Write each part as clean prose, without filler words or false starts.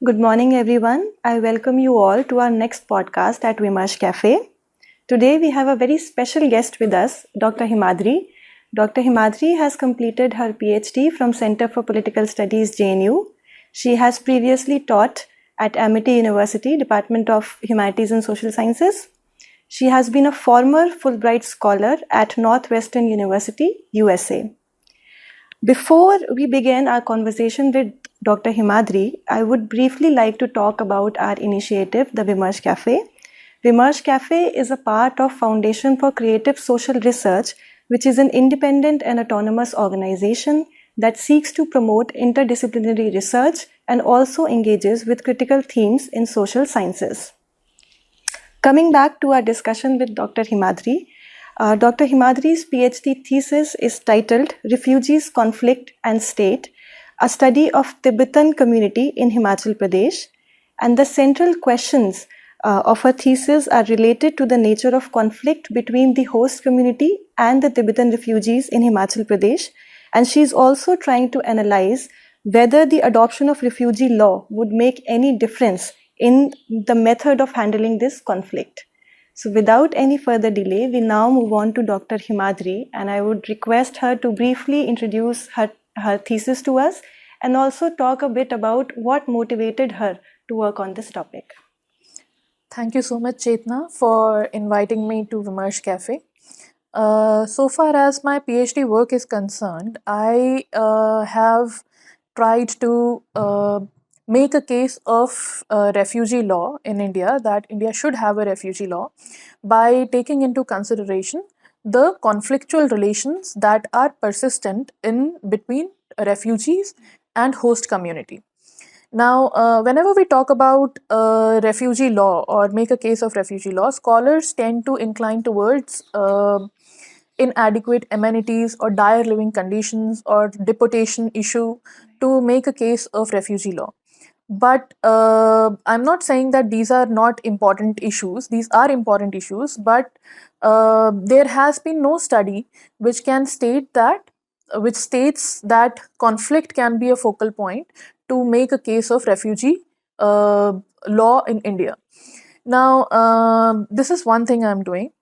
Good morning, everyone. I welcome you all to our next podcast at Vimarsh Cafe. Today, we have a very special guest with us, Dr. Hemaadri. Dr. Hemaadri has completed her PhD from Center for Political Studies, JNU. She has previously taught at Amity University, Department of Humanities and Social Sciences. She has been a former Fulbright Scholar at Northwestern University, USA. Before we begin our conversation with Dr. Hemaadri, I would briefly like to talk about our initiative, the Vimarsh Cafe. Vimarsh Cafe is a part of Foundation for Creative Social Research, which is an independent and autonomous organization that seeks to promote interdisciplinary research and also engages with critical themes in social sciences. Coming back to our discussion with Dr. Hemaadri, Dr. Hemaadri's PhD thesis is titled Refugees, Conflict and State, a study of Tibetan community in Himachal Pradesh, and the central questions of her thesis are related to the nature of conflict between the host community and the Tibetan refugees in Himachal Pradesh, and she is also trying to analyze whether the adoption of refugee law would make any difference in the method of handling this conflict. So without any further delay, we now move on to Dr. Hemaadri, and I would request her to briefly introduce her thesis to us and also talk a bit about what motivated her to work on this topic. Thank you so much, Chetna, for inviting me to Vimarsh Cafe. So far as my PhD work is concerned, I have tried to make a case of refugee law in India, that India should have a refugee law, by taking into consideration the conflictual relations that are persistent in between refugees and host community. Now, whenever we talk about refugee law or make a case of refugee law, scholars tend to incline towards inadequate amenities or dire living conditions or deportation issue to make a case of refugee law. But I'm not saying that these are not important issues. These are important issues, but there has been no study which can state that, which states that conflict can be a focal point to make a case of refugee law in India. Now, this is one thing I'm doing.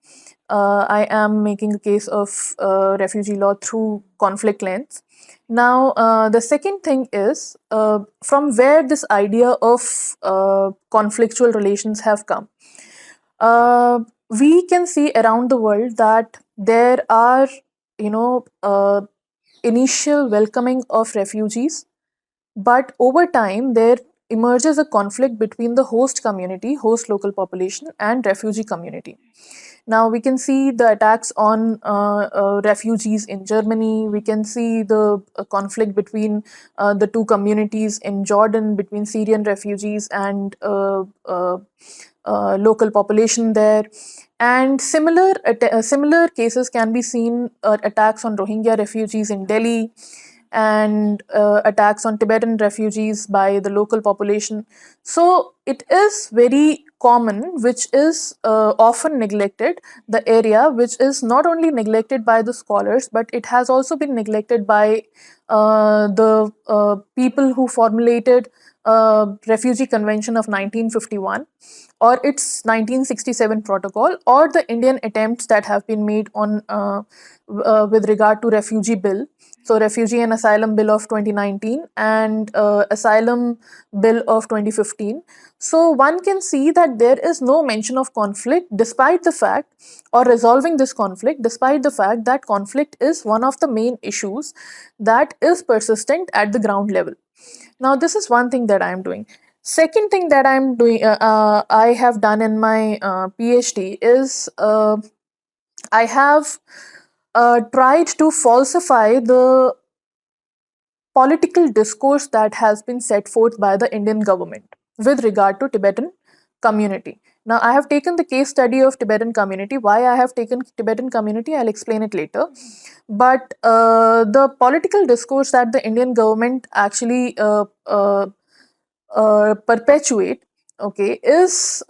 I am making a case of refugee law through conflict lens. Now, the second thing is from where this idea of conflictual relations have come. We can see around the world that there are, initial welcoming of refugees, but over time there emerges a conflict between the host community, host local population, and refugee community. Now we can see the attacks on refugees in Germany. We can see the conflict between the two communities in Jordan, between Syrian refugees and local population there. And similar cases can be seen, attacks on Rohingya refugees in Delhi, and attacks on Tibetan refugees by the local population. So it is very common, which is often neglected, the area which is not only neglected by the scholars, but it has also been neglected by the people who formulated Refugee Convention of 1951 or its 1967 protocol, or the Indian attempts that have been made on with regard to refugee bill. So Refugee and Asylum Bill of 2019 and Asylum Bill of 2015. So one can see that there is no mention of conflict despite the fact, or resolving this conflict despite the fact that conflict is one of the main issues that is persistent at the ground level. Now this is one thing that I am doing. Second thing that I'm doing, I have done in my PhD is I have tried to falsify the political discourse that has been set forth by the Indian government with regard to Tibetan community. Now, I have taken the case study of Tibetan community. Why I have taken Tibetan community, I'll explain it later. But the political discourse that the Indian government actually perpetuate, okay, is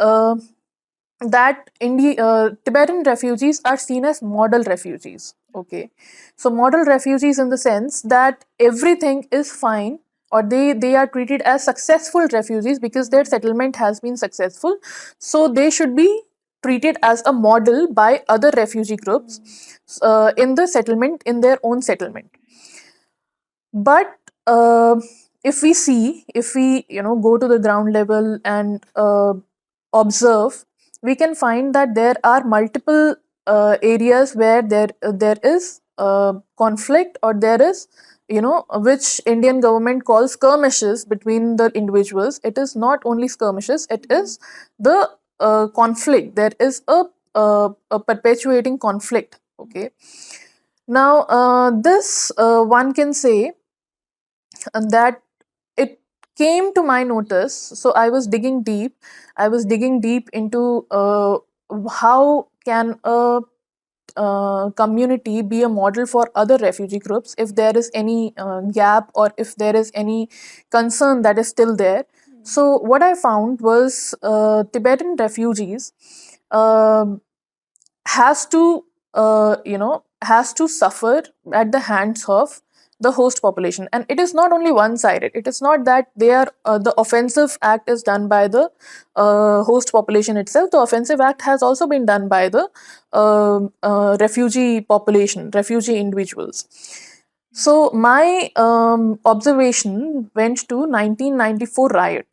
that Tibetan refugees are seen as model refugees. Okay, so model refugees in the sense that everything is fine or they are treated as successful refugees because their settlement has been successful, so they should be treated as a model by other refugee groups in the settlement, in their own settlement. But if we go to the ground level and observe, we can find that there are multiple areas where there is conflict, or there is, which Indian government calls skirmishes between the individuals. It is not only skirmishes, it is the conflict. There is a perpetuating conflict. Okay. Now, this one can say that it came to my notice. So I was digging deep. I was digging deep into how can a community be a model for other refugee groups if there is any gap, or if there is any concern that is still there. So what I found was Tibetan refugees um has to has to suffer at the hands of the host population. And it is not only one sided. It is not that they are the offensive act is done by the host population itself. The offensive act has also been done by the refugee population, refugee individuals. So my observation went to 1994 riot.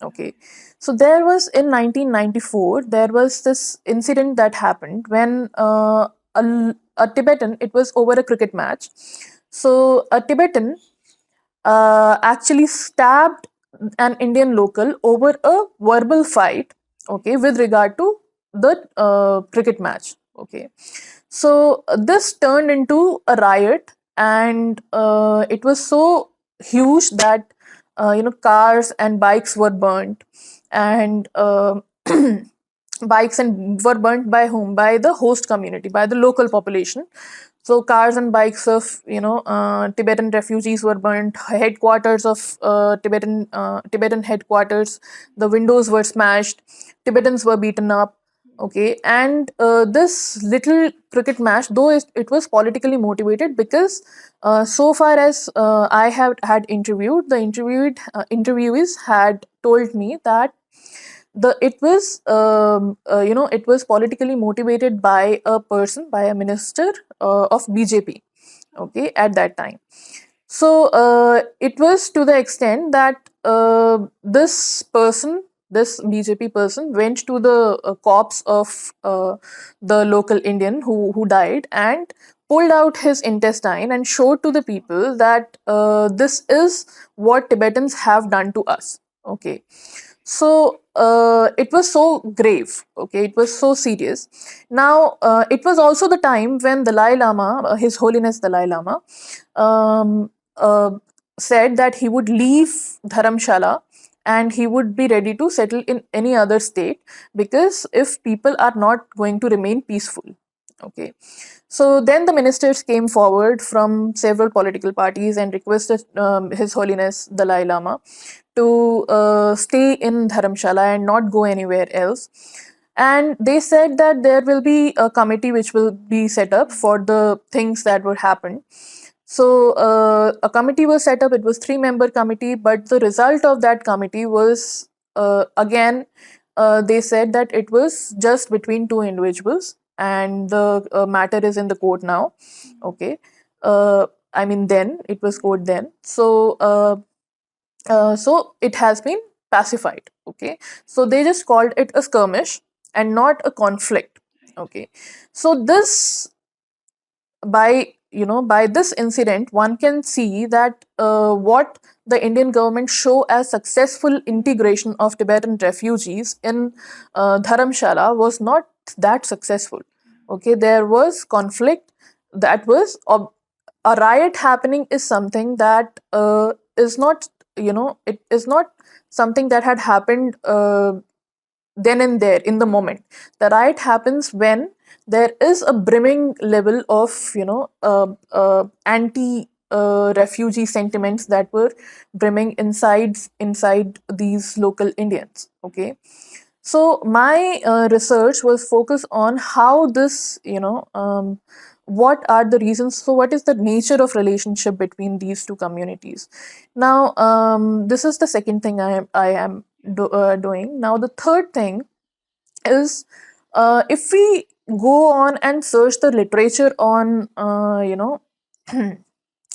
Okay. So there was, in 1994, there was this incident that happened when a Tibetan, it was over a cricket match. So a Tibetan actually stabbed an Indian local over a verbal fight, okay, with regard to the cricket match. Okay. So this turned into a riot, and it was so huge that cars and bikes were burnt, and bikes and were burnt by whom? By the host community, by the local population. So cars and bikes of Tibetan refugees were burnt. Headquarters of Tibetan headquarters, the windows were smashed. Tibetans were beaten up. Okay, and this little cricket match, though it was politically motivated, because so far as I have had interviewed, the interviewees had told me that it was politically motivated by a person, by a minister of BJP. Okay, at that time. So it was to the extent that this BJP person went to the corpse of the local Indian who died, and pulled out his intestine and showed to the people that this is what Tibetans have done to us. Okay. So it was so grave. Okay, it was so serious. Now it was also the time when Dalai Lama, His Holiness Dalai Lama, um, uh, said that he would leave Dharamshala and he would be ready to settle in any other state, because if people are not going to remain peaceful. Okay. So then the ministers came forward from several political parties and requested His Holiness Dalai Lama to stay in Dharamshala and not go anywhere else. And they said that there will be a committee which will be set up for the things that would happen. So a committee was set up. It was 3-member committee, but the result of that committee was again they said that it was just between two individuals, and the matter is in the court now. Okay. I mean, then it was court then. So it has been pacified. Okay. So they just called it a skirmish and not a conflict. Okay. So this, by this incident, one can see that what the Indian government show as successful integration of Tibetan refugees in Dharamshala was not that successful. Okay, there was conflict. That was a riot happening is something that is not, it is not something that had happened then and there in the moment. The riot happens when there is a brimming level of anti refugee sentiments that were brimming inside these local Indians. Okay. So my research was focused on how this what are the reasons, so what is the nature of relationship between these two communities. Now, this is the second thing I am doing. Now, the third thing is, if we go on and search the literature on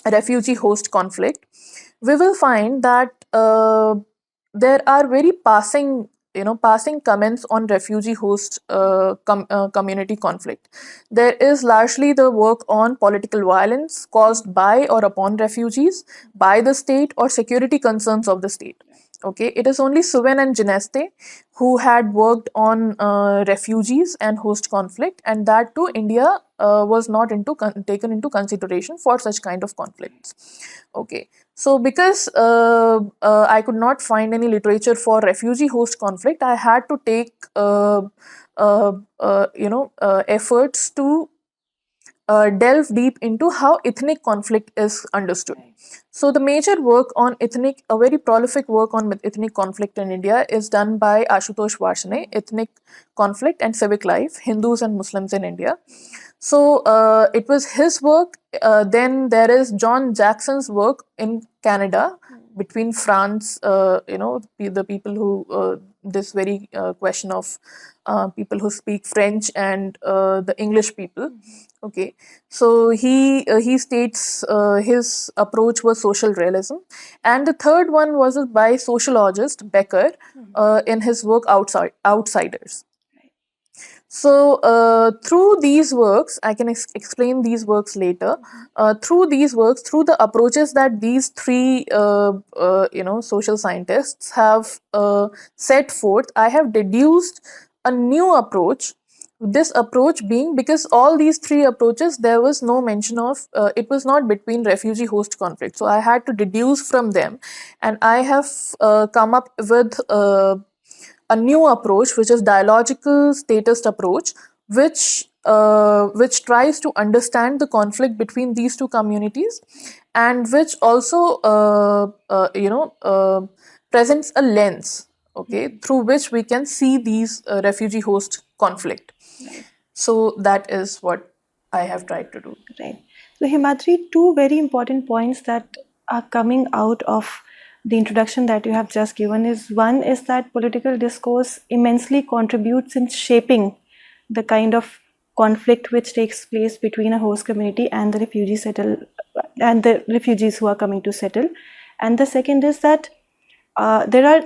refugee host conflict, we will find that there are very passing comments on refugee host community conflict. There is largely the work on political violence caused by or upon refugees by the state or security concerns of the state. Okay, it is only Suven and Geneste who had worked on refugees and host conflict, and that too, India was not taken into consideration for such kind of conflicts. Okay, so because I could not find any literature for refugee host conflict, I had to take efforts to delve deep into how ethnic conflict is understood. So the major work on a very prolific work on ethnic conflict in India is done by Ashutosh Varshney, Ethnic Conflict and Civic Life, Hindus and Muslims in India. So it was his work. Then there is John Jackson's work in Canada, between France, the people who, this very question of people who speak French and the English people. Okay, so he states his approach was social realism, and the third one was by sociologist Becker in his work Outsiders. So, through these works, I can explain these works later. Through these works, through the approaches that these three, social scientists have set forth, I have deduced a new approach. This approach being, because all these three approaches, there was no mention of, it was not between refugee host conflict. So I had to deduce from them, and I have come up with a new approach, which is dialogical statist approach, which tries to understand the conflict between these two communities, and which also presents a lens, okay, through which we can see these refugee host conflict. So that is what I have tried to do. Right. So, Hemaadri, two very important points that are coming out of the introduction that you have just given is, one is that political discourse immensely contributes in shaping the kind of conflict which takes place between a host community and the refugees who are coming to settle. And the second is that there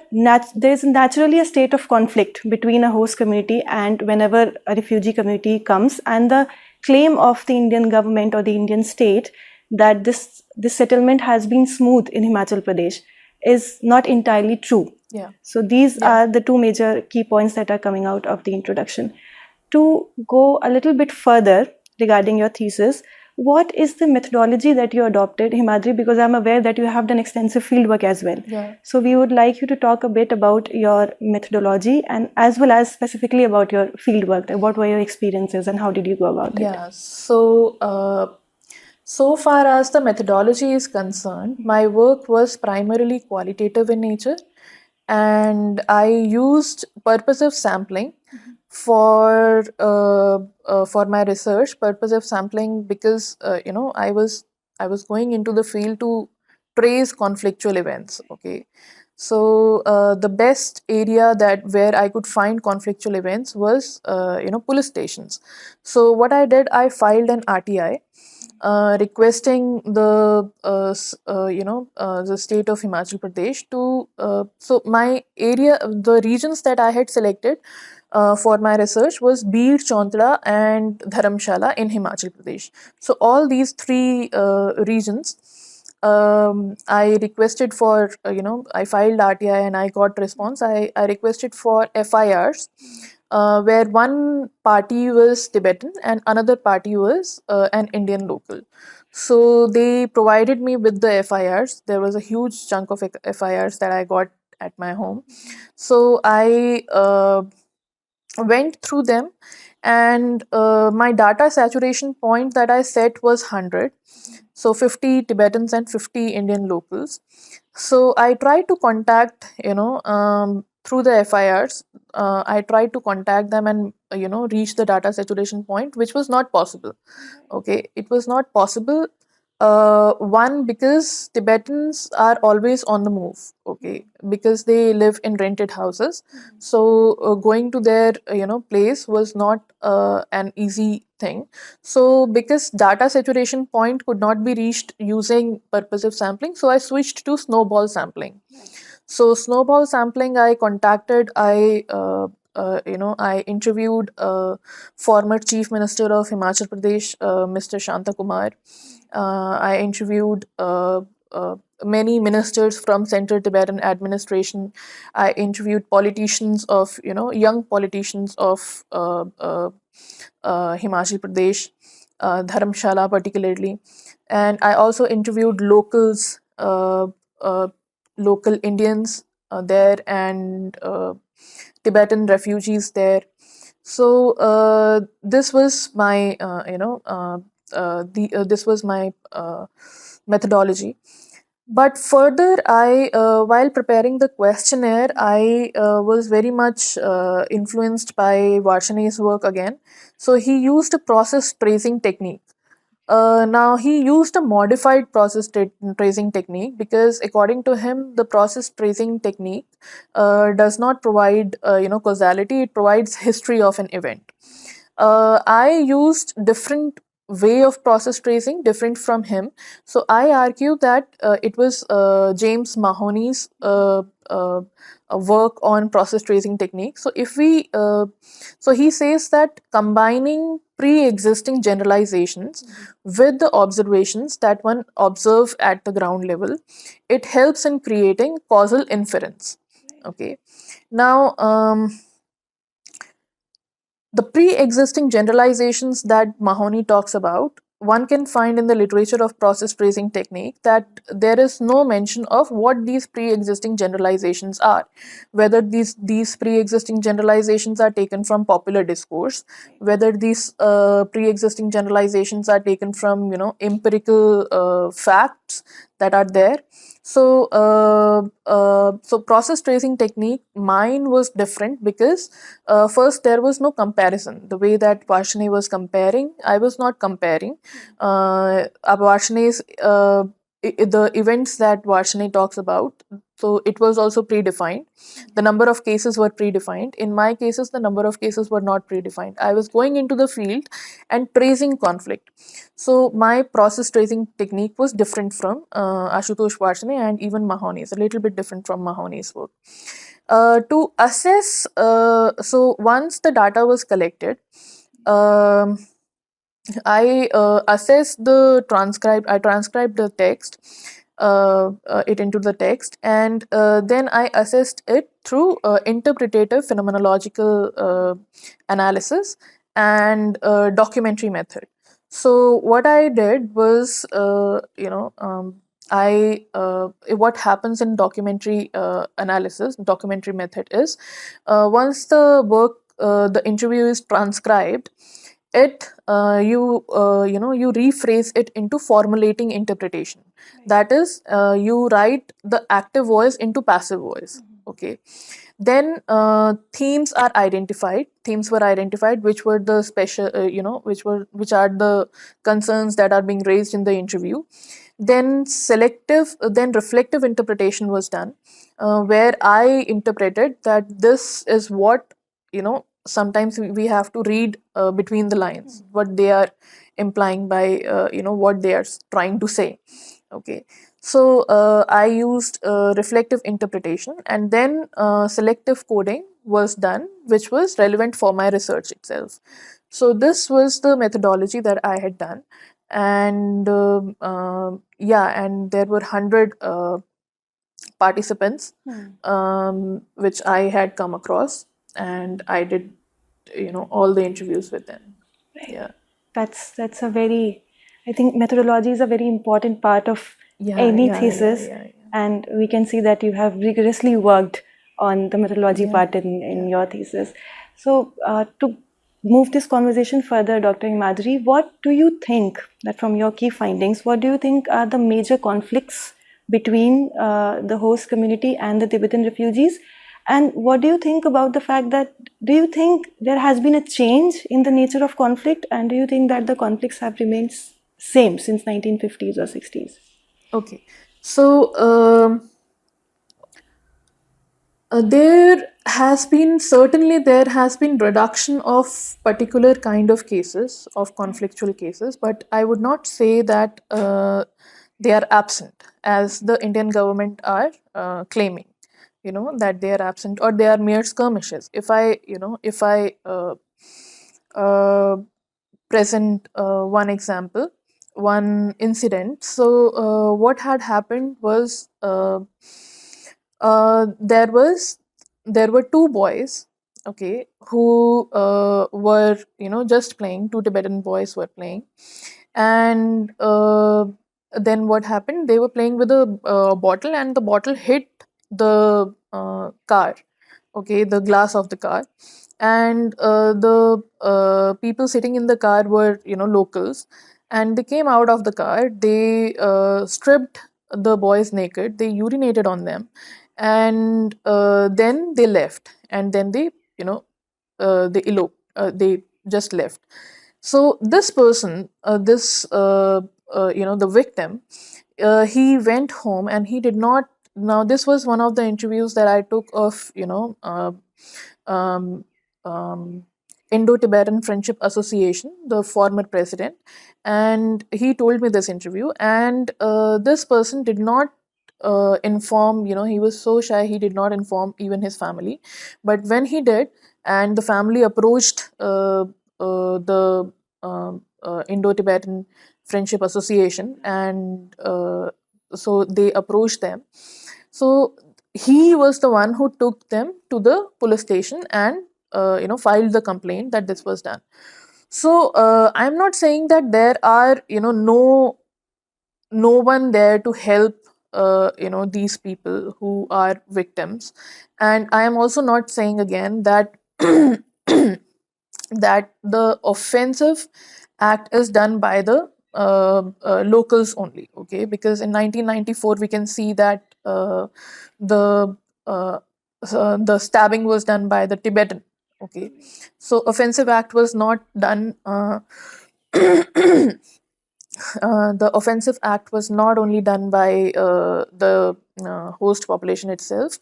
is naturally a state of conflict between a host community and whenever a refugee community comes, and the claim of the Indian government or the Indian state that this settlement has been smooth in Himachal Pradesh is not entirely true. Yeah. So these are the two major key points that are coming out of the introduction. To go a little bit further regarding your thesis, what is the methodology that you adopted, Hemaadri? Because I'm aware that you have done extensive fieldwork as well. Yeah. So we would like you to talk a bit about your methodology, and as well as specifically about your fieldwork. What were your experiences and how did you go about it? Yeah. So far as the methodology is concerned, my work was primarily qualitative in nature, and I used purposive sampling for my research. Purposive sampling because I was going into the field to trace conflictual events. Okay, so the best area where I could find conflictual events was police stations. So what I did, I filed an RTI requesting the state of Himachal Pradesh to so my area, the regions that I had selected for my research was Beed, Chauntla and Dharamshala in Himachal Pradesh. So all these three regions, I requested for, I filed RTI and I got response. I requested for FIRs, where one party was Tibetan and another party was an Indian local. So they provided me with the FIRs. There was a huge chunk of FIRs that I got at my home. So I went through them, and my data saturation point that I set was 100. So 50 Tibetans and 50 Indian locals. So I tried to contact, through the FIRs, I tried to contact them and reach the data saturation point, which was not possible. Okay, it was not possible. One, because Tibetans are always on the move. Okay, because they live in rented houses, so going to their place was not an easy thing. So because data saturation point could not be reached using purposive sampling, so I switched to snowball sampling. So snowball sampling, I interviewed former Chief Minister of Himachal Pradesh, Mr. Shanta Kumar. I interviewed many ministers from Central Tibetan administration. I interviewed politicians of, young politicians of Himachal Pradesh, Dharamshala particularly. And I also interviewed uh, local Indians there, and Tibetan refugees there. So this was my, this was my methodology. But further, while preparing the questionnaire, I was very much influenced by Varshane's work again. So he used a process tracing technique. Now, he used a modified process tracing technique because, according to him, the process tracing technique does not provide, causality. It provides history of an event. I used different way of process tracing, different from him. So I argue that it was James Mahoney's work on process tracing technique. So so he says that combining pre-existing generalizations with the observations that one observe at the ground level, it helps in creating causal inference. Okay. Now, the pre-existing generalizations that Mahoney talks about, one can find in the literature of process tracing technique that there is no mention of what these pre-existing generalizations are, whether these pre-existing generalizations are taken from popular discourse, whether these pre-existing generalizations are taken from empirical facts that are there. So so process tracing technique, mine was different because first, there was no comparison. The way that Varshane was comparing, I was not comparing. Varshane's the events that Varshane talks about, so it was also predefined. The number of cases were predefined. In my cases, the number of cases were not predefined. I was going into the field and tracing conflict. So my process tracing technique was different from Ashutosh Varshane and even Mahoney's, a little bit different from Mahoney's work. To assess, so once the data was collected, um, I transcribed the text, it into the text, and then I assessed it through interpretative phenomenological analysis and documentary method. So what I did was, what happens in documentary analysis, documentary method is, once the interview is transcribed, it you rephrase it into formulating interpretation. That is, you write the active voice into passive voice. Okay. Then themes were identified, which were the special, which are the concerns that are being raised in the interview. Then reflective interpretation was done, where I interpreted that this is what, sometimes we have to read between the lines, what they are implying by, what they are trying to say. Okay. So I used reflective interpretation, and then selective coding was done, which was relevant for my research itself. So this was the methodology that I had done. And yeah, and there were 100 participants, which I had come across, and I did, all the interviews with them. Right. Yeah. That's a very, I think methodology is a very important part of Yeah, any yeah, thesis, yeah. and we can see that you have rigorously worked on the methodology Yeah, part in your thesis. So to move this conversation further, Dr. Hemaadri, what do you think that from your key findings, what do you think are the major conflicts between the host community and the Tibetan refugees? And what do you think about the fact that, do you think there has been a change in the nature of conflict, and do you think that the conflicts have remained same since 1950s or 60s? Okay, so there has been reduction of particular kind of cases, of conflictual cases, but I would not say that they are absent, as the Indian government are claiming, that they are absent or they are mere skirmishes. If I uh, present one example, one incident. So what had happened was, there were two boys, okay, who were, just playing. Two Tibetan boys were playing, and then what happened? They were playing with a bottle, and the bottle hit the car, okay, the glass of the car. And the people sitting in the car were, locals, and they came out of the car. They stripped the boys naked, they urinated on them, and then they left, and then they eloped, they just left. So this person, the victim, he went home, and he did not. Now this was one of the interviews that I took of, um, um, Indo-Tibetan Friendship Association, the former president, and he told me this interview. And this person did not inform. He was so shy, he did not inform even his family. But when he did, and the family approached the Indo-Tibetan Friendship Association, and so they approached them. So he was the one who took them to the police station, and filed the complaint that this was done. So I'm not saying that there are, no one there to help these people who are victims. And I am also not saying again that that the offensive act is done by the locals only, okay, because in 1994 we can see that the uh, the stabbing was done by the Tibetan, okay. So offensive act was not done the offensive act was not only done by the host population itself.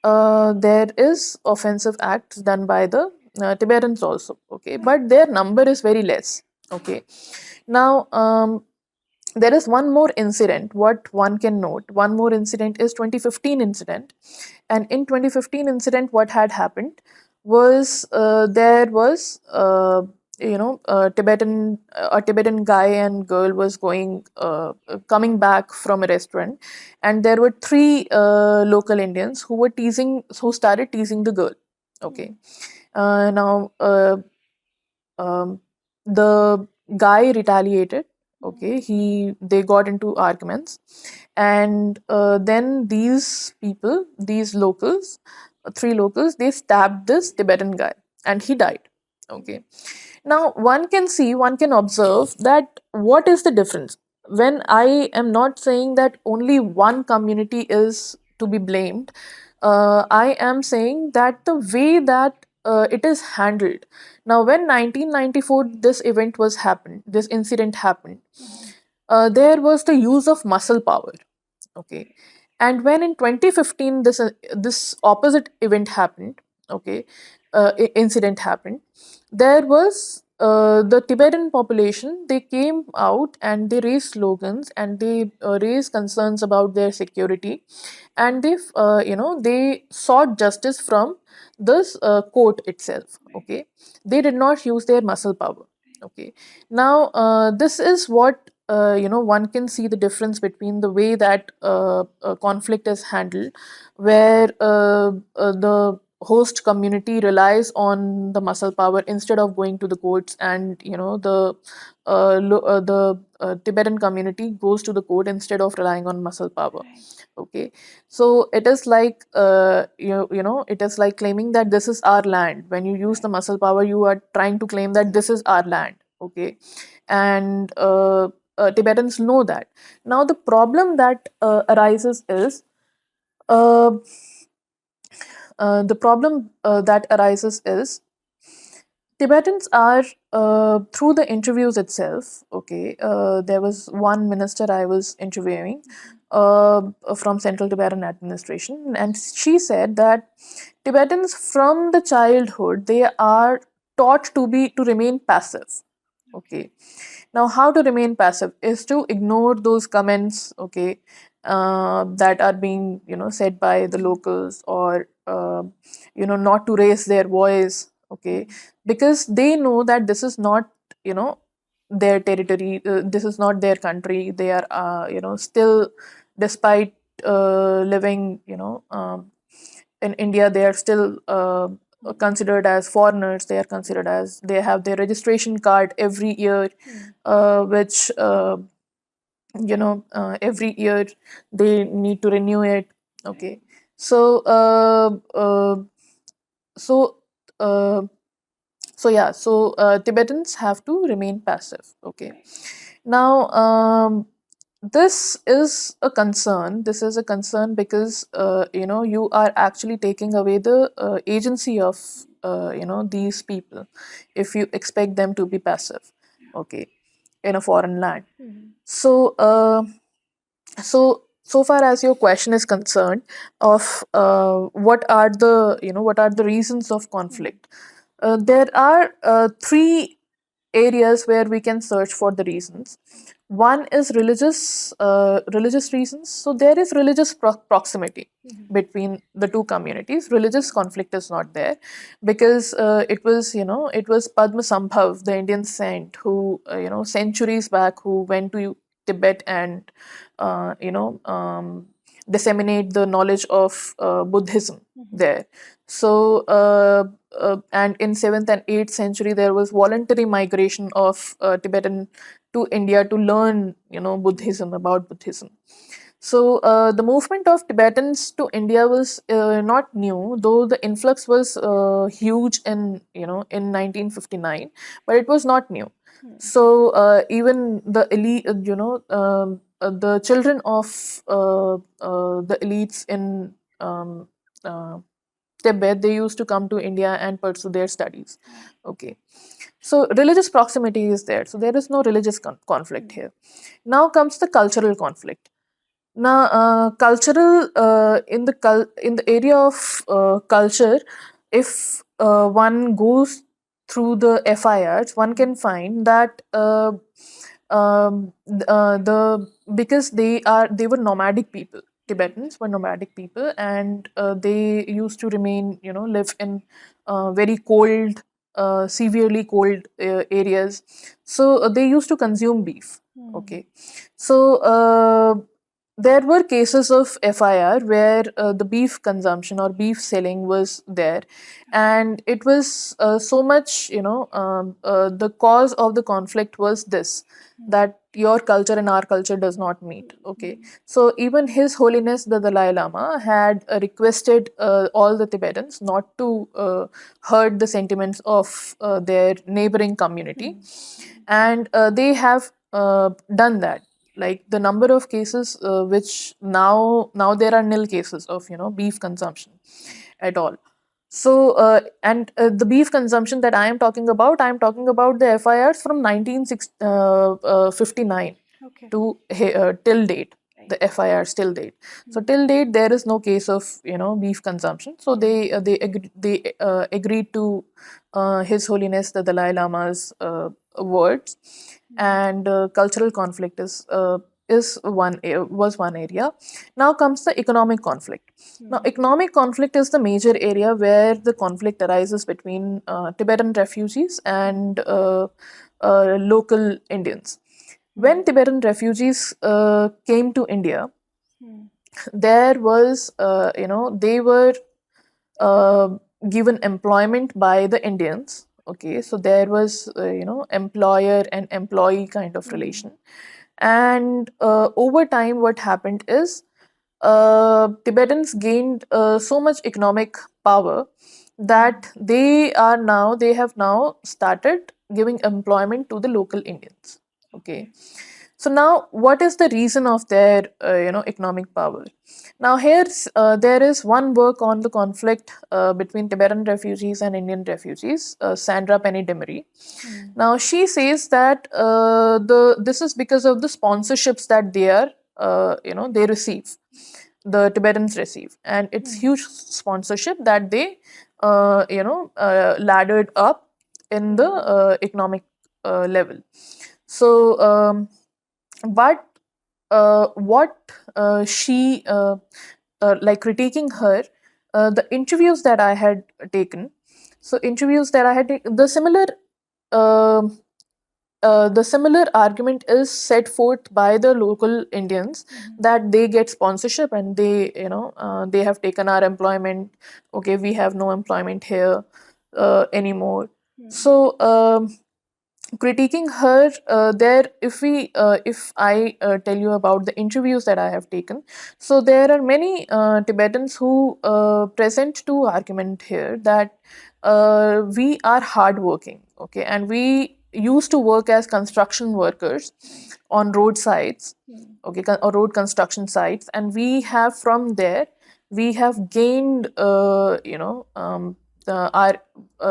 There is offensive acts done by the Tibetans also, okay, but their number is very less, okay. Now there is one more incident. What one can note, one more incident is 2015 incident. And in 2015 incident, what had happened was, there was a Tibetan guy and girl was coming back from a restaurant, and there were three local Indians who started teasing the girl, okay. Now um, the guy retaliated, okay. They got into arguments, and then these locals, three locals, they stabbed this Tibetan guy, and he died, okay. Now one can observe that what is the difference. When I am not saying that only one community is to be blamed, I am saying that the way that it is handled. Now when 1994 this incident happened, there was the use of muscle power, okay. And when in 2015 this opposite event happened, okay, incident happened, there was the Tibetan population, they came out and they raised slogans, and they raised concerns about their security, and they sought justice from this court itself, okay. They did not use their muscle power, okay. Now this is what one can see the difference between the way that conflict is handled, where the host community relies on the muscle power instead of going to the courts, and the Tibetan community goes to the court instead of relying on muscle power, okay. So it is like it is like claiming that this is our land. When you use the muscle power, you are trying to claim that this is our land, okay. And Tibetans know that. Now the problem that arises is, uh, the problem that arises is Tibetans are, through the interviews itself, okay, there was one minister I was interviewing from Central Tibetan Administration, and she said that Tibetans from the childhood, they are taught to remain passive. Okay. Now, how to remain passive is to ignore those comments, okay, that are being, said by the locals, or, not to raise their voice, okay, because they know that this is not, their territory, this is not their country. They are, still, despite living, in India, they are still considered as foreigners. They are considered as, they have their registration card every year, which every year they need to renew it. Okay, so so uh, Tibetans have to remain passive. Okay, now this is a concern. This is a concern because you are actually taking away the agency of these people if you expect them to be passive. Okay, in a foreign land. So so far as your question is concerned, of what are the reasons of conflict, there are three areas where we can search for the reasons. One is religious reasons. So there is religious proximity between the two communities. Religious conflict is not there because it was Padma Sambhav, the Indian saint, who centuries back, who went to Tibet and disseminate the knowledge of Buddhism there. So and in 7th and 8th century, there was voluntary migration of Tibetan to India to learn Buddhism, about Buddhism. So the movement of Tibetans to India was not new, though the influx was huge in 1959, but it was not new. So even the elite, the children of the elites in uh, Tibet, they used to come to India and pursue their studies. Okay, so religious proximity is there. So there is no religious conflict here. Now comes the cultural conflict. Now, cultural in the area of culture, if one goes through the FIRs, one can find that the because they were nomadic people. Tibetans were nomadic people, and they used to remain, live in very cold, severely cold areas. So they used to consume beef. Okay, so there were cases of FIR where the beef consumption or beef selling was there, and it was so much, the cause of the conflict was this, that your culture and our culture does not meet. Okay, so even His Holiness the Dalai Lama had requested all the Tibetans not to hurt the sentiments of their neighboring community, and they have done that. Like the number of cases which now there are nil cases of beef consumption at all. So and the beef consumption that I am talking about, the FIRs from 1959 to till date, the FIRs till date. So till date there is no case of beef consumption. So they agreed to His Holiness the Dalai Lama's words, and cultural conflict was one area. Now comes the economic conflict. Now, economic conflict is the major area where the conflict arises between Tibetan refugees and local Indians. When Tibetan refugees came to India, there was, they were uh, given employment by the Indians. Okay, so there was, employer and employee kind of relation. And over time, what happened is Tibetans gained so much economic power that they have now started giving employment to the local Indians. Okay, So now, what is the reason of their economic power? Now here there is one work on the conflict between Tibetan refugees and Indian refugees, Sandra Penny Demery. Now she says that the this is because of the sponsorships that they are they receive, the Tibetans receive, and it's huge sponsorship that they laddered up in the economic level. So but what she like critiquing her, the interviews that I had taken, so interviews that I had taken, um the similar argument is set forth by the local Indians, that they get sponsorship and they they have taken our employment. Okay, we have no employment here anymore. So critiquing her there, if I tell you about the interviews that I have taken, so there are many Tibetans who present two argument here, that we are hardworking, okay, and we used to work as construction workers on roadsides, okay, or road construction sites, and we have from there we have gained our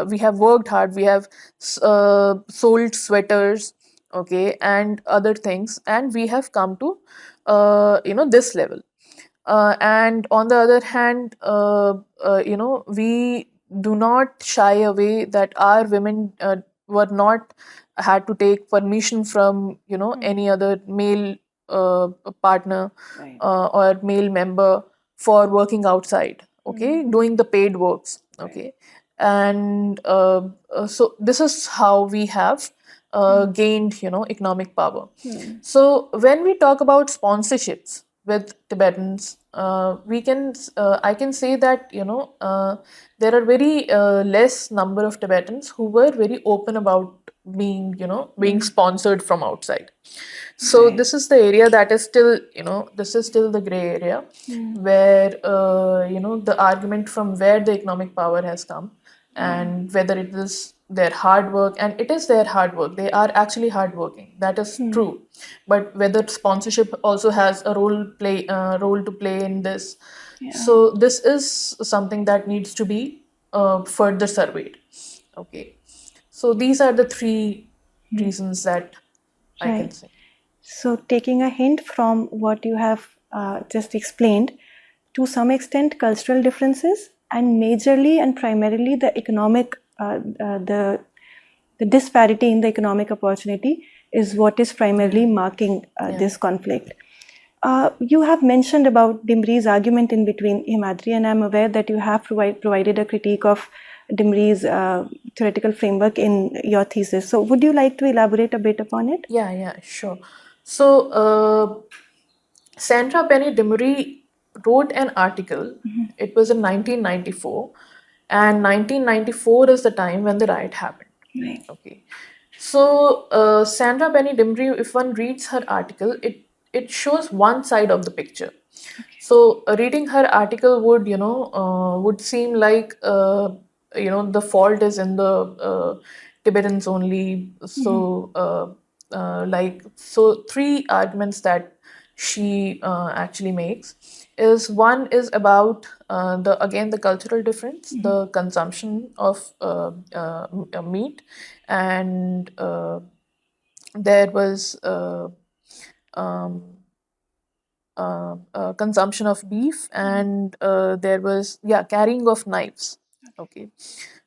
we have worked hard, we have sold sweaters, okay, and other things, and we have come to this level. And on the other hand, we do not shy away that our women were not had to take permission from any other male partner or male member for working outside, okay, doing the paid works, okay. And so this is how we have gained economic power. So when we talk about sponsorships with Tibetans, I can say that there are very less number of Tibetans who were very open about being sponsored from outside. So this is the area that is still this is still the gray area, where the argument from where the economic power has come, and whether it is their hard work, and it is their hard work, they are actually hardworking, that is true, but whether sponsorship also has a role to play in this. So this is something that needs to be further surveyed, okay. So these are the three reasons that I can say. So, taking a hint from what you have just explained, to some extent, cultural differences, and majorly and primarily the economic, the disparity in the economic opportunity is what is primarily marking this conflict. You have mentioned about Dimri's argument in between Hemaadri, and I'm aware that you have provided a critique of Dimri's theoretical framework in your thesis. So, would you like to elaborate a bit upon it? Yeah, sure. So, Sandra Penny Demery wrote an article. It was in 1994, and 1994 is the time when the riot happened. Right. Okay. So, Sandra Penny Demery, if one reads her article, it shows one side of the picture. So, reading her article would seem like the fault is in the Tibetans only. So, so three arguments that she actually makes is, one is about the cultural difference, the consumption of meat, and there was um, consumption of beef, and there was carrying of knives, okay.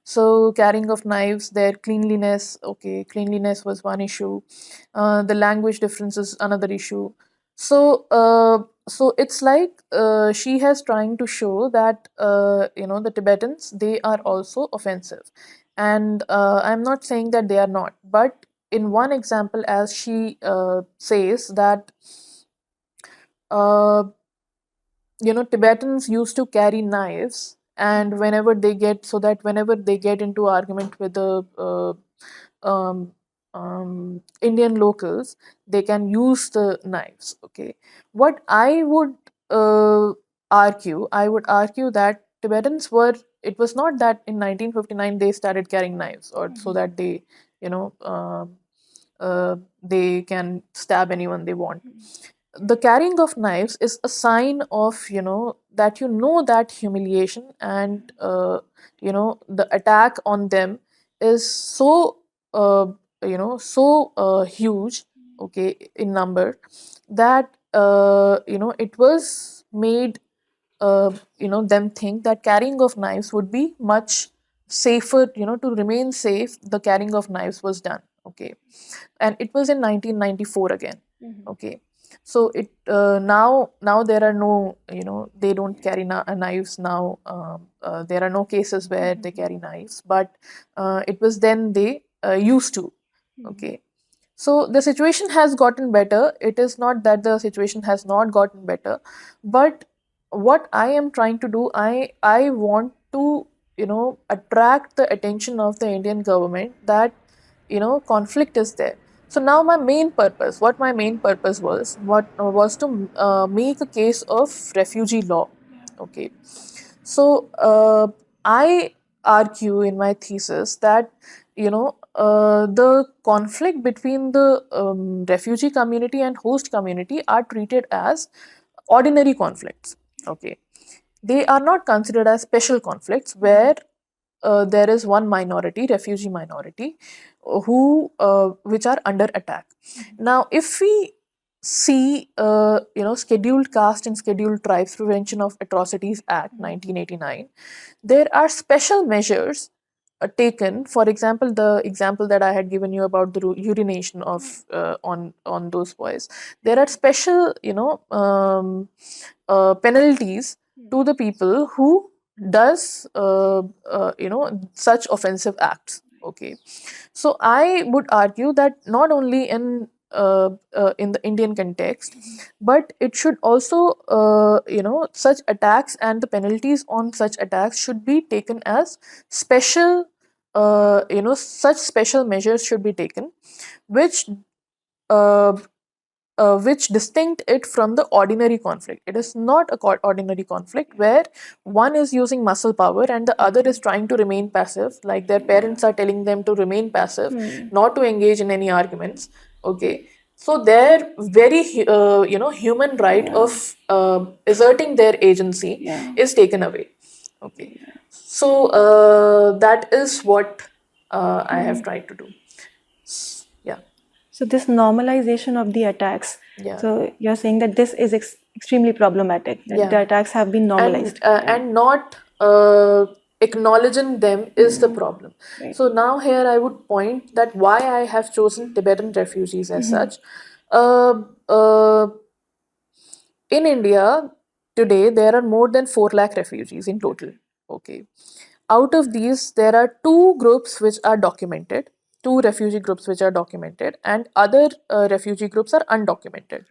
So carrying of knives, their cleanliness, okay, cleanliness was one issue. The language difference is another issue. So so it's like she has trying to show that the Tibetans, they are also offensive, and I'm not saying that they are not, but in one example, as she says that uh, Tibetans used to carry knives, and whenever they get into argument with the um, Indian locals, they can use the knives. Okay, what I would argue that Tibetans were. It was not that in 1959 they started carrying knives, or so that they, you know. they can stab anyone they want. The carrying of knives is a sign of, that that humiliation and the attack on them is so huge, okay, in number, that it was made them think that carrying of knives would be much safer. To remain safe, the carrying of knives was done, okay. And it was in 1994 again, okay. So it now there are no, they don't carry knives now. There are no cases where they carry knives, but it was then they used to, okay. So the situation has gotten better. It is not that the situation has not gotten better, but what I am trying to do, I want to, attract the attention of the Indian government that, conflict is there. So now what my main purpose was to make a case of refugee law, okay. So I argue in my thesis that the conflict between the refugee community and host community are treated as ordinary conflicts, okay. They are not considered as special conflicts where there is one minority, refugee minority, who which are under attack. Now, if we see, Scheduled Caste and Scheduled Tribes Prevention of Atrocities Act 1989, there are special measures taken. For example, the example that I had given you about the urination of on those boys, there are special, penalties to the people who does such offensive acts, okay. So I would argue that not only in the Indian context, but it should also, such attacks and the penalties on such attacks should be taken as special. Such special measures should be taken, which uh, which distinct it from the ordinary conflict. It is not a ordinary conflict where one is using muscle power and the other is trying to remain passive, like their parents are telling them to remain passive, not to engage in any arguments, okay. So their very human right of asserting their agency is taken away, okay. So that is what I have tried to do. Yeah. So this normalization of the attacks. Yeah. So you're saying that this is extremely problematic. That the attacks have been normalized. And not acknowledging them is the problem. So now here I would point that why I have chosen Tibetan refugees as such. Uh, uh, in India today, there are more than 4 lakh refugees in total. Okay. Out of these, there are two groups which are documented, two refugee groups which are documented, and other refugee groups are undocumented.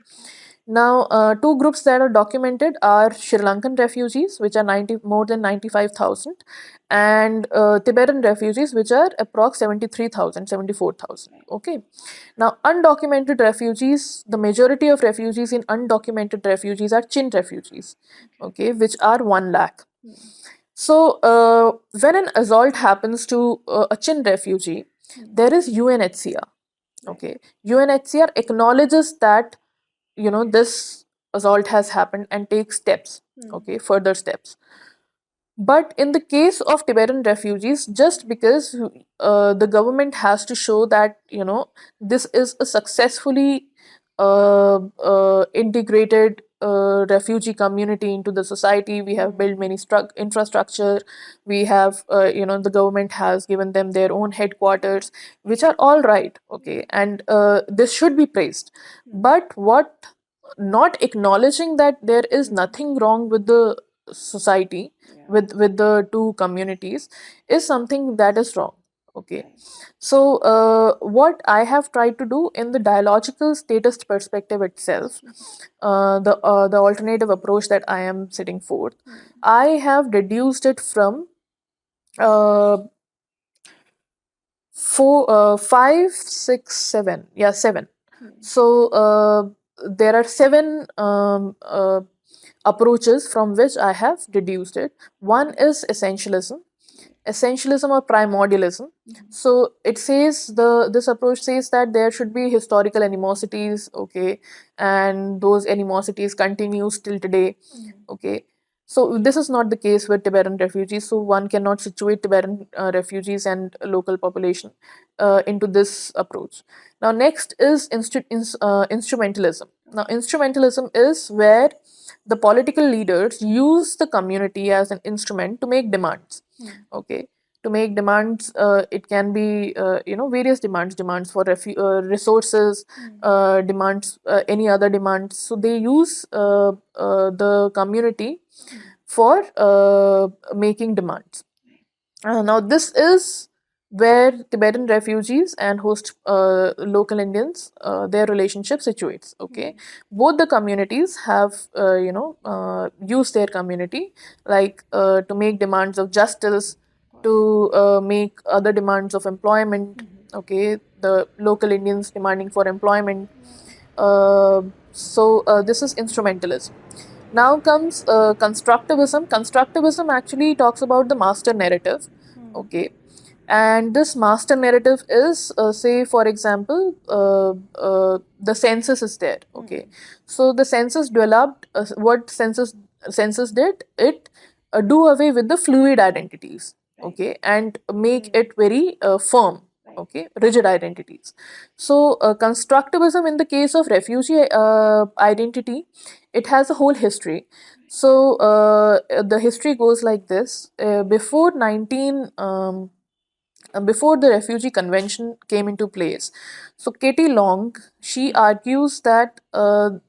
Now, two groups that are documented are Sri Lankan refugees, which are more than 95,000, and Tibetan refugees, which are approx 73,000, 74,000. Okay. Now, undocumented refugees, the majority of refugees in undocumented refugees are Chin refugees, okay, which are 1 lakh. So, when an assault happens to a Chin refugee, there is UNHCR. Okay, UNHCR acknowledges that this assault has happened and takes steps. Okay, further steps. But in the case of Tibetan refugees, just because the government has to show that this is a successfully integrated refugee community into the society, we have built many infrastructure, we have the government has given them their own headquarters, which are all right, okay, and this should be praised. But what not acknowledging that there is nothing wrong with the society, with the two communities, is something that is wrong, okay. So what I have tried to do in the dialogical statist perspective itself, the alternative approach that I am setting forth, I have reduced it from uh, 5, 6, 7, yeah, 7. So there are 7 approaches from which I have deduced it. One is essentialism, essentialism or primordialism. So it says this approach says that there should be historical animosities, okay, and those animosities continue still today, okay. So this is not the case with Tibetan refugees. So one cannot situate Tibetan refugees and local population into this approach. Now next is instrumentalism. Now instrumentalism is where the political leaders use the community as an instrument to make demands, okay, to make demands. It can be various demands for resources, demands, any other demands. So they use the community for making demands. Now this is where Tibetan refugees and host local Indians, their relationship situates. Okay, both the communities have used their community, like to make demands of justice, to make other demands of employment. Okay, the local Indians demanding for employment. This is instrumentalism. Now comes constructivism. Constructivism actually talks about the master narrative. Okay, and this master narrative is, say, for example, the census is there. Okay, so the census developed. What census did it do away with the fluid identities. Okay, and make it very firm. Okay, rigid identities. So constructivism in the case of refugee identity, it has a whole history. So the history goes like this: before the Refugee Convention came into place. So Katie Long, she argues that the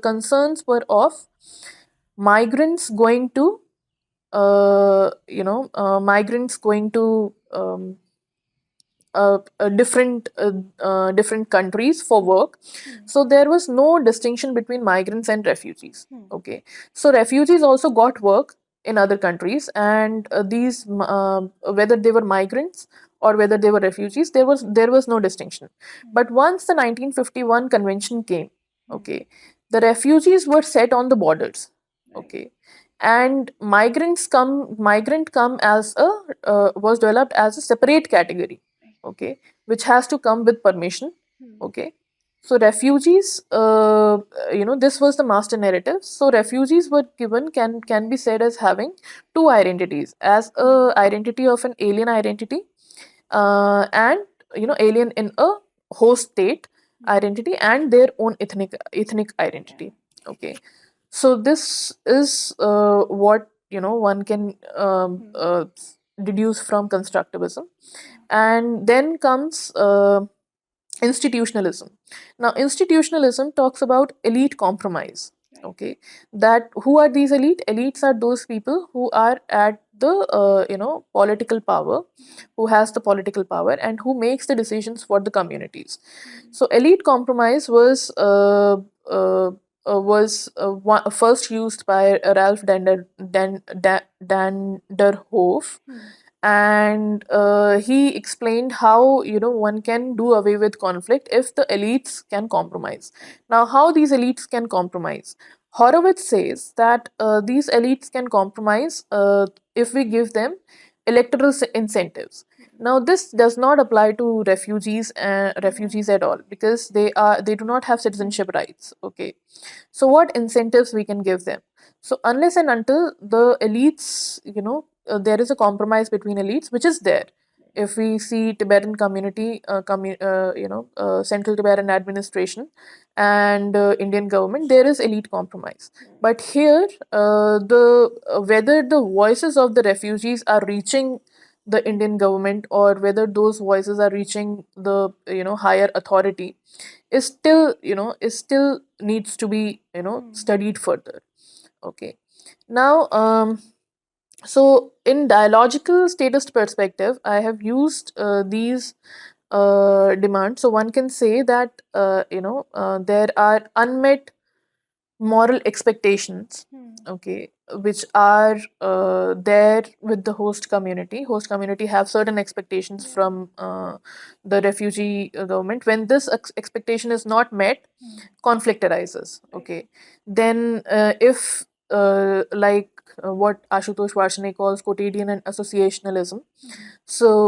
concerns were of migrants going to migrants going to different countries for work. So there was no distinction between migrants and refugees. Okay, so refugees also got work in other countries, and whether they were migrants or whether they were refugees, there was no distinction. But once the 1951 convention came, okay, the refugees were set on the borders. Okay, and migrant come as a was developed as a separate category. Okay, which has to come with permission. Okay, so refugees, this was the master narrative. So refugees were given, can be said as having two identities: as a identity of an alien identity, and alien in a host state identity, and their own ethnic identity. Okay, so this is what one can deduce from constructivism. And then comes institutionalism. Now institutionalism talks about elite compromise. Okay, that who are these elites are those people who are at the political power, who has the political power and who makes the decisions for the communities. So elite compromise first used by Ralph Danderhof, and he explained how one can do away with conflict if the elites can compromise. Now, how these elites can compromise? Horowitz says that these elites can compromise if we give them electoral incentives. Now, this does not apply to refugees at all, because they do not have citizenship rights. Okay, so what incentives we can give them? So unless and until the elites, there is a compromise between elites, which is there. If we see Tibetan community, Central Tibetan administration and Indian government, there is elite compromise. But here, the whether the voices of the refugees are reaching the Indian government, or whether those voices are reaching the higher authority, is still needs to be studied further. Okay, now so in dialogical statist perspective, I have used these demands. So one can say that there are unmet moral expectations, okay, which are there with the host community have certain expectations from the refugee government. When this expectation is not met, conflict arises. Okay, then if like what Ashutosh Varshney calls quotidian and associationalism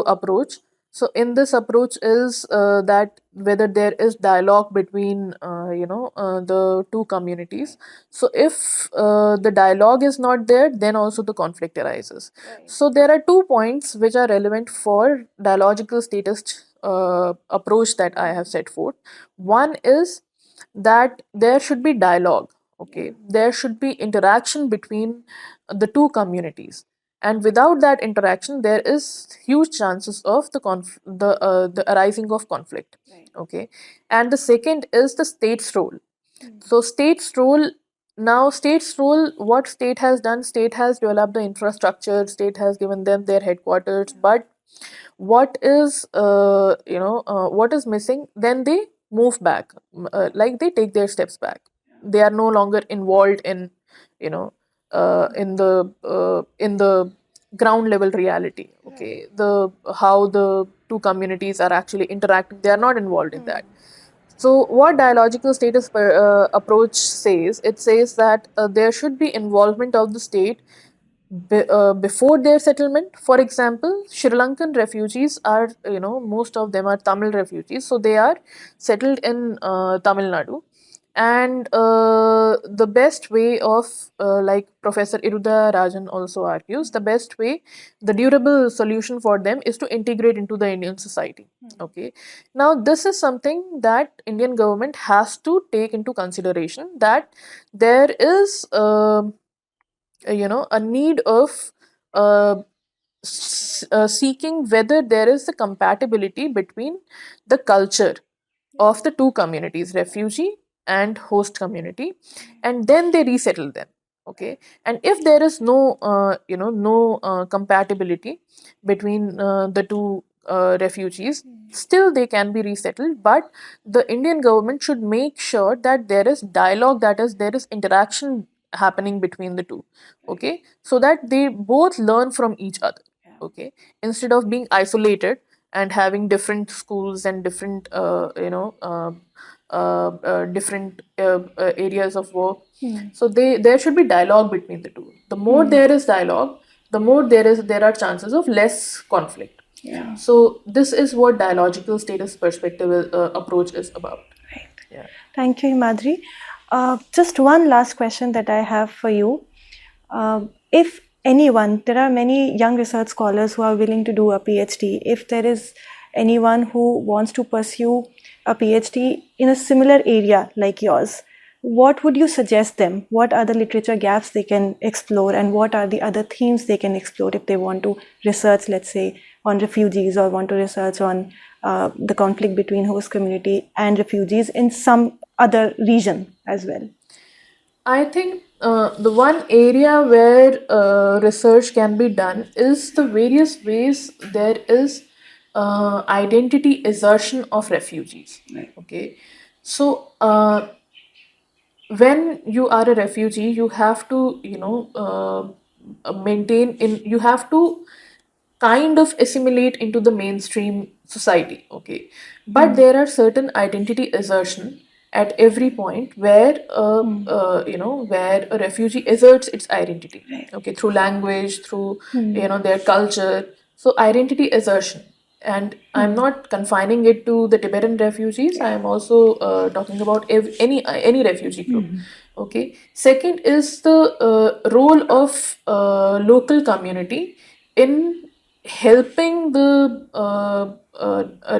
approach. So in this approach is that whether there is dialogue between the two communities. So if the dialogue is not there, then also the conflict arises. So there are 2 points which are relevant for dialogical statist approach that I have set forth. One is that there should be dialogue. Okay, there should be interaction between the two communities, and without that interaction there is huge chances of the arising of conflict. Okay, and the second is the state's role. So state's role, what state has done, state has developed the infrastructure, state has given them their headquarters, but what is missing, then they move back, like they take their steps back. They are no longer involved in you know in the ground level reality. Okay, the how the two communities are actually interacting, they are not involved in that. So what dialogical status approach says, it says that there should be involvement of the state before their settlement. For example, Sri Lankan refugees are, most of them are Tamil refugees, so they are settled in Tamil Nadu. And the best way of, like Professor Iruda Rajan also argues, the best way, the durable solution for them is to integrate into the Indian society. Okay. Now, this is something that Indian government has to take into consideration, that there is a need of seeking whether there is a compatibility between the culture of the two communities, refugee and host community, and then they resettle them. Okay, and if there is no compatibility between the two refugees, still they can be resettled, but the Indian government should make sure that there is dialogue, that is, there is interaction happening between the two. Okay, so that they both learn from each other. Okay, instead of being isolated and having different schools and different different areas of work. So there should be dialogue between the two. The more there is dialogue, the more there are chances of less conflict. So this is what dialogical status perspective approach is about. Yeah. Thank you, Hemaadri. Just one last question that I have for you. If anyone, there are many young research scholars who are willing to do a PhD. If there is anyone who wants to pursue a PhD in a similar area like yours, what would you suggest them? What are the literature gaps they can explore, and what are the other themes they can explore if they want to research, let's say, on refugees, or want to research on the conflict between host community and refugees in some other region as well? I think the one area where research can be done is the various ways there is identity assertion of refugees. Okay, so when you are a refugee, you have to you have to kind of assimilate into the mainstream society. Okay, but there are certain identity assertion at every point where where a refugee asserts its identity. Okay, through language, through their culture. So identity assertion, and I'm not confining it to the Tibetan refugees. I am also talking about any refugee group. Okay. Second is the role of local community in helping the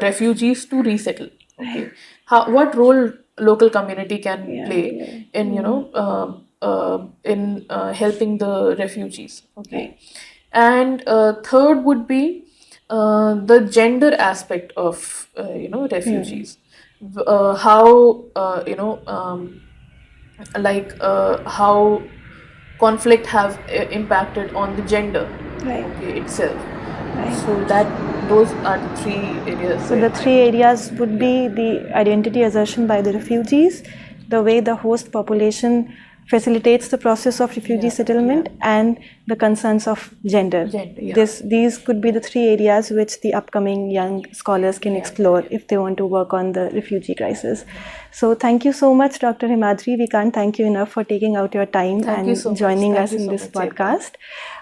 refugees to resettle. Okay, what role local community can play in helping the refugees. Okay, and third would be the gender aspect of refugees. How how conflict have impacted on the gender itself. So those are the three areas. So the three areas would be the identity assertion by the refugees, the way the host population facilitates the process of refugee settlement, and the concerns of gender. These could be the three areas which the upcoming young scholars can explore if they want to work on the refugee crisis. So thank you so much, Dr. Hemaadri. We can't thank you enough for taking out your time and joining us in this podcast.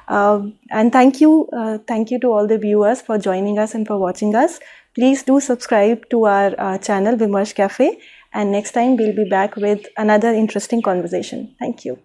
And thank you to all the viewers for joining us and for watching us. Please do subscribe to our channel, Vimarsh Cafe. And next time we'll be back with another interesting conversation. Thank you.